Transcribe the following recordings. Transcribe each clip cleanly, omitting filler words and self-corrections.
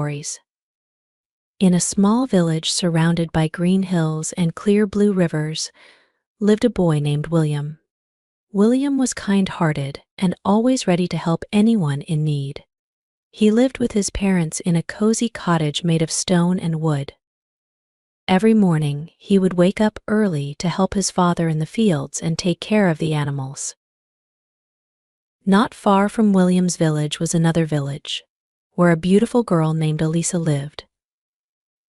stories. In a small village surrounded by green hills and clear blue rivers lived a boy named William. William was kind-hearted and always ready to help anyone in need. He lived with his parents in a cozy cottage made of stone and wood. Every morning, he would wake up early to help his father in the fields and take care of the animals. Not far from William's village was another village, where a beautiful girl named Elisa lived.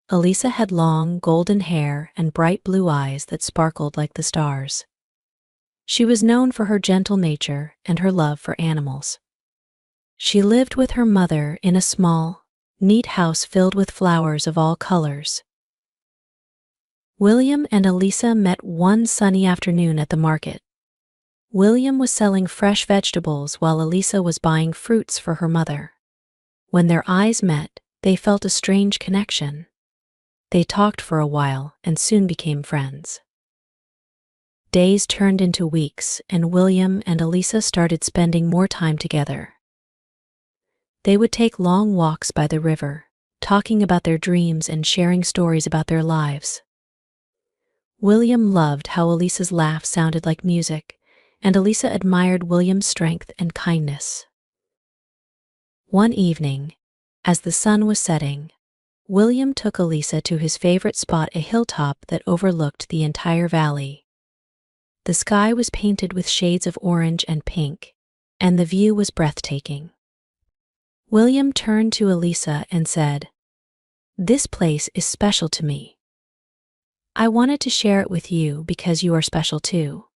Elisa had long, golden hair and bright blue eyes that sparkled like the stars. She was known for her gentle nature and her love for animals. She lived with her mother in a small, neat house filled with flowers of all colors. William and Elisa met one sunny afternoon at the market. William was selling fresh vegetables while Elisa was buying fruits for her mother. When their eyes met, they felt a strange connection. They talked for a while and soon became friends. Days turned into weeks, and William and Elisa started spending more time together. They would take long walks by the river, talking about their dreams and sharing stories about their lives. William loved how Elisa's laugh sounded like music, and Elisa admired William's strength and kindness. One evening, as the sun was setting, William took Elisa to his favorite spot, a hilltop that overlooked the entire valley. The sky was painted with shades of orange and pink, and the view was breathtaking. William turned to Elisa and said, "This place is special to me. I wanted to share it with you because you are special too."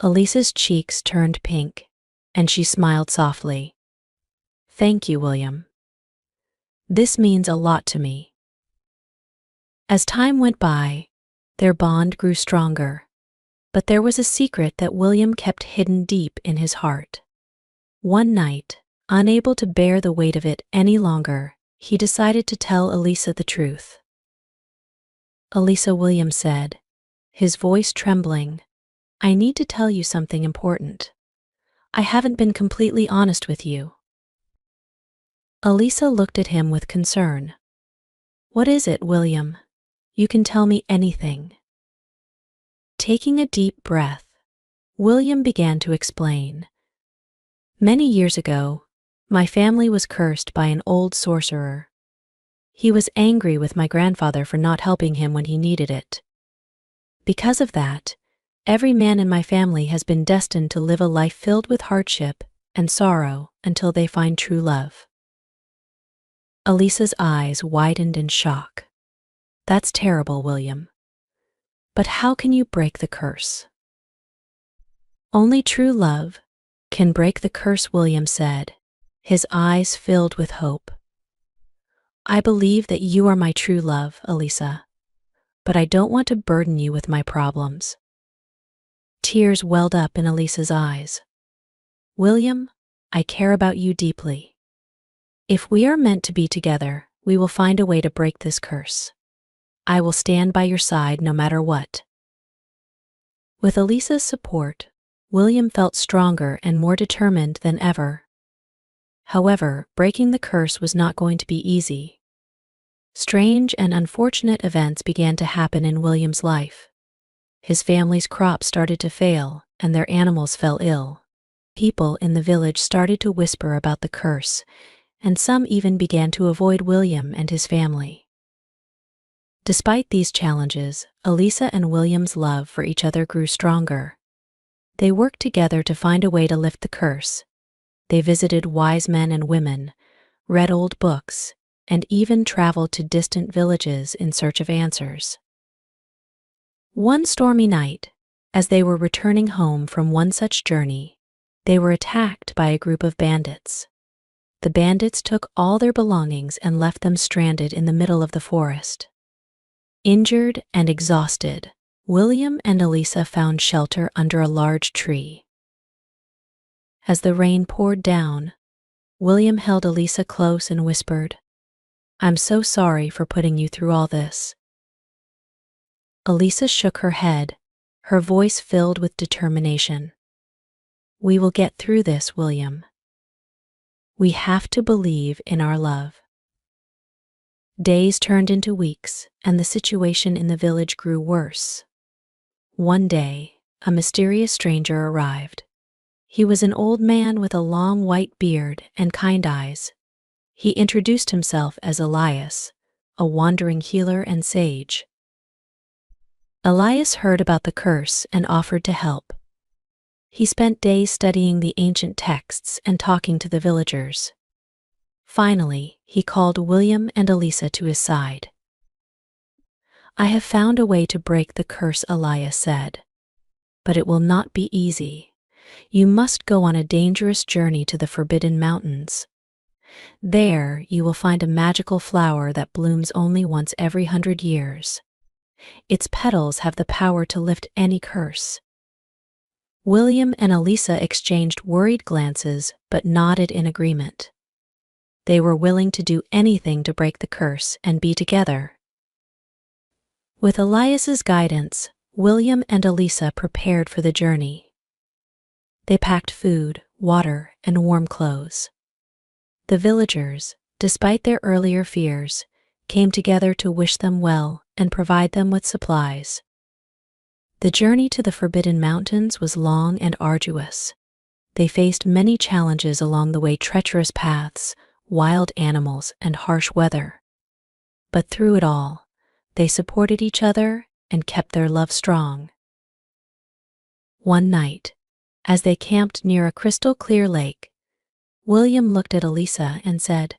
Elisa's cheeks turned pink, and she smiled softly. "Thank you, William. This means a lot to me." As time went by, their bond grew stronger, but there was a secret that William kept hidden deep in his heart. One night, unable to bear the weight of it any longer, he decided to tell Elisa the truth. "Elisa," William said, his voice trembling, "I need to tell you something important. I haven't been completely honest with you." Elisa looked at him with concern. "What is it, William? You can tell me anything." Taking a deep breath, William began to explain. "Many years ago, my family was cursed by an old sorcerer. He was angry with my grandfather for not helping him when he needed it. Because of that, every man in my family has been destined to live a life filled with hardship and sorrow until they find true love." Elisa's eyes widened in shock. "That's terrible, William. But how can you break the curse?" "Only true love can break the curse," William said, his eyes filled with hope. "I believe that you are my true love, Elisa, but I don't want to burden you with my problems." Tears welled up in Elisa's eyes. "William, I care about you deeply. If we are meant to be together, we will find a way to break this curse. I will stand by your side no matter what." With Elisa's support, William felt stronger and more determined than ever. However, breaking the curse was not going to be easy. Strange and unfortunate events began to happen in William's life. His family's crops started to fail, and their animals fell ill. People in the village started to whisper about the curse, and some even began to avoid William and his family. Despite these challenges, Elisa and William's love for each other grew stronger. They worked together to find a way to lift the curse. They visited wise men and women, read old books, and even traveled to distant villages in search of answers. One stormy night, as they were returning home from one such journey, they were attacked by a group of bandits. The bandits took all their belongings and left them stranded in the middle of the forest. Injured and exhausted, William and Elisa found shelter under a large tree. As the rain poured down, William held Elisa close and whispered, "I'm so sorry for putting you through all this." Elisa shook her head, her voice filled with determination. "We will get through this, William. We have to believe in our love." Days turned into weeks, and the situation in the village grew worse. One day, a mysterious stranger arrived. He was an old man with a long white beard and kind eyes. He introduced himself as Elias, a wandering healer and sage. Elias heard about the curse and offered to help. He spent days studying the ancient texts and talking to the villagers. Finally, he called William and Elisa to his side. "I have found a way to break the curse," Elias said. "But it will not be easy. You must go on a dangerous journey to the Forbidden Mountains. There, you will find a magical flower that blooms only once every 100 years. Its petals have the power to lift any curse." William and Elisa exchanged worried glances but nodded in agreement. They were willing to do anything to break the curse and be together. With Elias's guidance, William and Elisa prepared for the journey. They packed food, water, and warm clothes. The villagers, despite their earlier fears, came together to wish them well and provide them with supplies. The journey to the Forbidden Mountains was long and arduous. They faced many challenges along the way: treacherous paths, wild animals, and harsh weather. But through it all, they supported each other and kept their love strong. One night, as they camped near a crystal-clear lake, William looked at Elisa and said,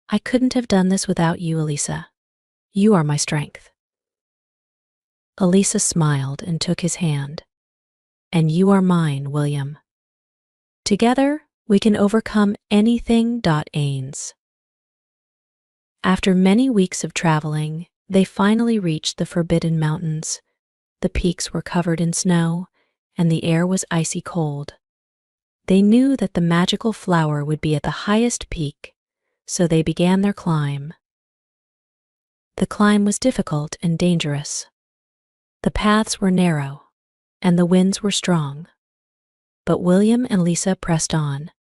"I couldn't have done this without you, Elisa. You are my strength." Elisa smiled and took his hand. "And you are mine, William. Together, we can overcome anything." Ains. After many weeks of traveling, they finally reached the Forbidden Mountains. The peaks were covered in snow, and the air was icy cold. They knew that the magical flower would be at the highest peak, so they began their climb. The climb was difficult and dangerous. The paths were narrow, and the winds were strong. But William and Lisa pressed on,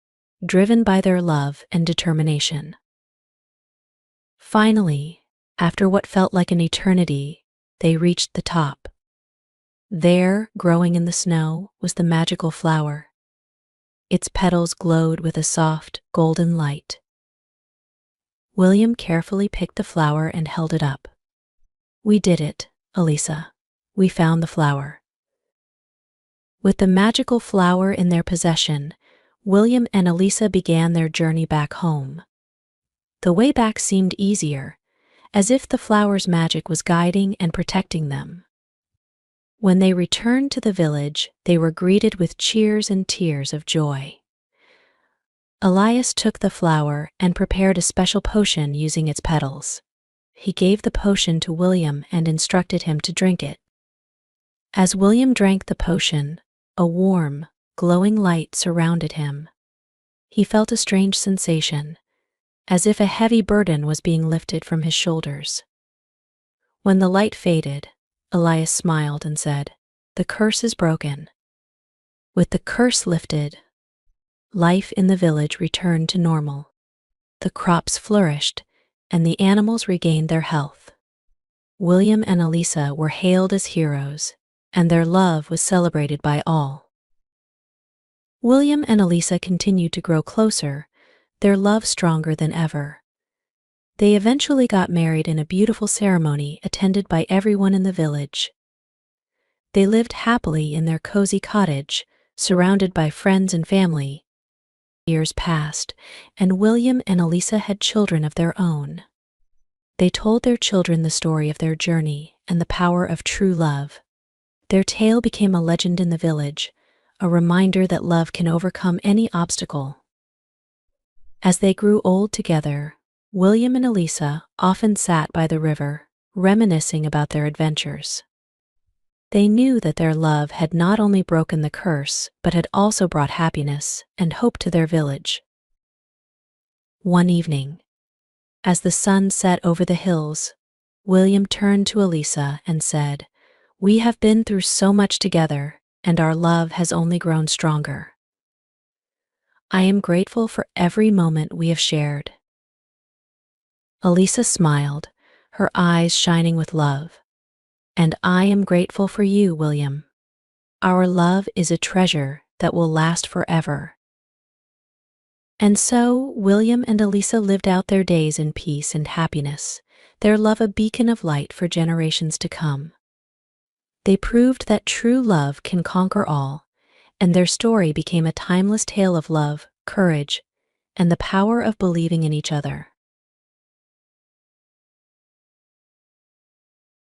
driven by their love and determination. Finally, after what felt like an eternity, they reached the top. There, growing in the snow, was the magical flower. Its petals glowed with a soft, golden light. William carefully picked the flower and held it up. "We did it, Elisa. We found the flower." With the magical flower in their possession, William and Elisa began their journey back home. The way back seemed easier, as if the flower's magic was guiding and protecting them. When they returned to the village, they were greeted with cheers and tears of joy. Elias took the flower and prepared a special potion using its petals. He gave the potion to William and instructed him to drink it. As William drank the potion, a warm, glowing light surrounded him. He felt a strange sensation, as if a heavy burden was being lifted from his shoulders. When the light faded, Elias smiled and said, "The curse is broken." With the curse lifted, life in the village returned to normal. The crops flourished, and the animals regained their health. William and Elisa were hailed as heroes, and their love was celebrated by all. William and Elisa continued to grow closer, their love stronger than ever. They eventually got married in a beautiful ceremony attended by everyone in the village. They lived happily in their cozy cottage, surrounded by friends and family. Years passed, and William and Elisa had children of their own. They told their children the story of their journey and the power of true love. Their tale became a legend in the village, a reminder that love can overcome any obstacle. As they grew old together, William and Elisa often sat by the river, reminiscing about their adventures. They knew that their love had not only broken the curse, but had also brought happiness and hope to their village. One evening, as the sun set over the hills, William turned to Elisa and said, "We have been through so much together, and our love has only grown stronger. I am grateful for every moment we have shared." Elisa smiled, her eyes shining with love. "And I am grateful for you, William. Our love is a treasure that will last forever." And so, William and Elisa lived out their days in peace and happiness, their love a beacon of light for generations to come. They proved that true love can conquer all, and their story became a timeless tale of love, courage, and the power of believing in each other.